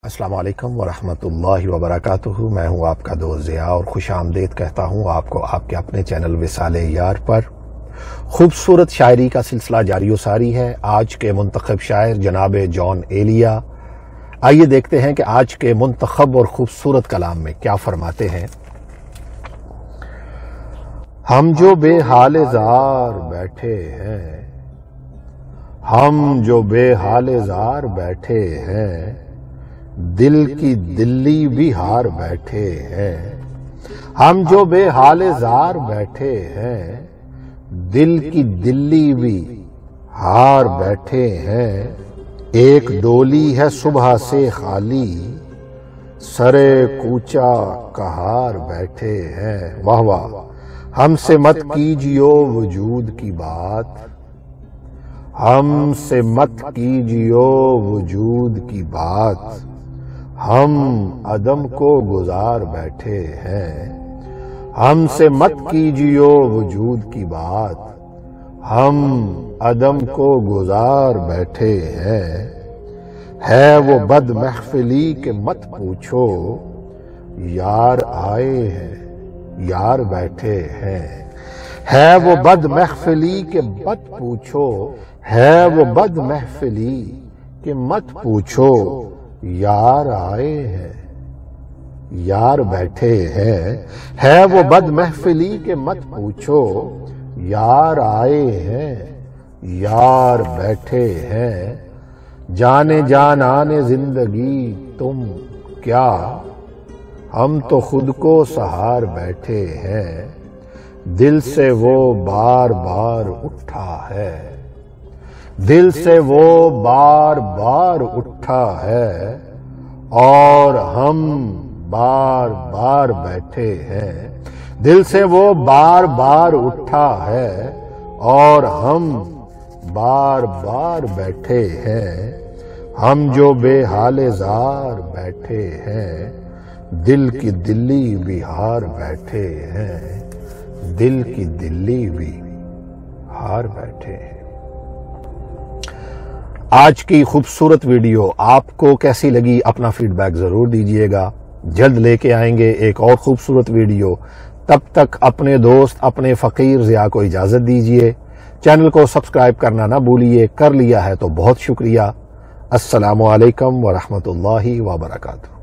السلام علیکم ورحمۃ اللہ وبرکاتہ۔ میں ہوں آپ کا دوست ضیاء اور خوش آمدید کہتا ہوں آپ کو آپ کے اپنے چینل وصال یار پر۔ خوبصورت شاعری کا سلسلہ جاری و ساری ہے۔ آج کے منتخب شاعر جناب جان ایلیا، آئیے دیکھتے ہیں کہ آج کے منتخب اور خوبصورت کلام میں کیا فرماتے ہیں۔ ہم جو بے حال زار بیٹھے ہیں، ہم جو بے حال زار بیٹھے ہیں، دل کی دلی بھی ہار بیٹھے ہیں۔ ہم جو بے حال زار بیٹھے ہیں، دل کی دلی بھی ہار بیٹھے ہیں۔ ایک ڈولی ہے صبح سے خالی، سرے کوچا کہار بیٹھے ہیں۔ واہ واہ، ہم سے مت کیجیو وجود کی بات، ہم سے مت کیجیو وجود کی بات، ہم عدم کو گزار بیٹھے ہیں۔ ہم سے مت کیجیو وجود کی بات، ہم عدم کو گزار بیٹھے ہیں۔ ہے وہ بد محفلی کہ مت پوچھو، یار آئے ہیں یار بیٹھے ہیں۔ ہے وہ بد محفلی کہ مت پوچھو، ہے وہ بد محفلی کہ مت پوچھو، یار آئے ہیں یار بیٹھے ہیں۔ ہے وہ بد محفلی کہ مت پوچھو، یار آئے ہیں یار بیٹھے ہیں۔ جانے جانان زندگی تم کیا، ہم تو خود کو سہار بیٹھے ہیں۔ دل سے وہ بار بار اٹھا ہے، دل سے وہ بار بار اٹھا ہے، اور ہم بار بار بیٹھے ہیں۔ دل سے وہ بار بار اٹھا ہے، اور ہم بار بار بیٹھے ہیں۔ ہم جو بے حال زار بیٹھے ہیں، دل کی دلی بھی ہار بیٹھے ہیں، دل کی دلی بھی ہار بیٹھے ہیں۔ آج کی خوبصورت ویڈیو آپ کو کیسی لگی؟ اپنا فیڈ بیک ضرور دیجیے گا۔ جلد لے کے آئیں گے ایک اور خوبصورت ویڈیو۔ تب تک اپنے دوست اپنے فقیر ضیاء کو اجازت دیجیے۔ چینل کو سبسکرائب کرنا نہ بھولیے، کر لیا ہے تو بہت شکریہ۔ السلام علیکم ورحمۃ اللہ وبرکاتہ۔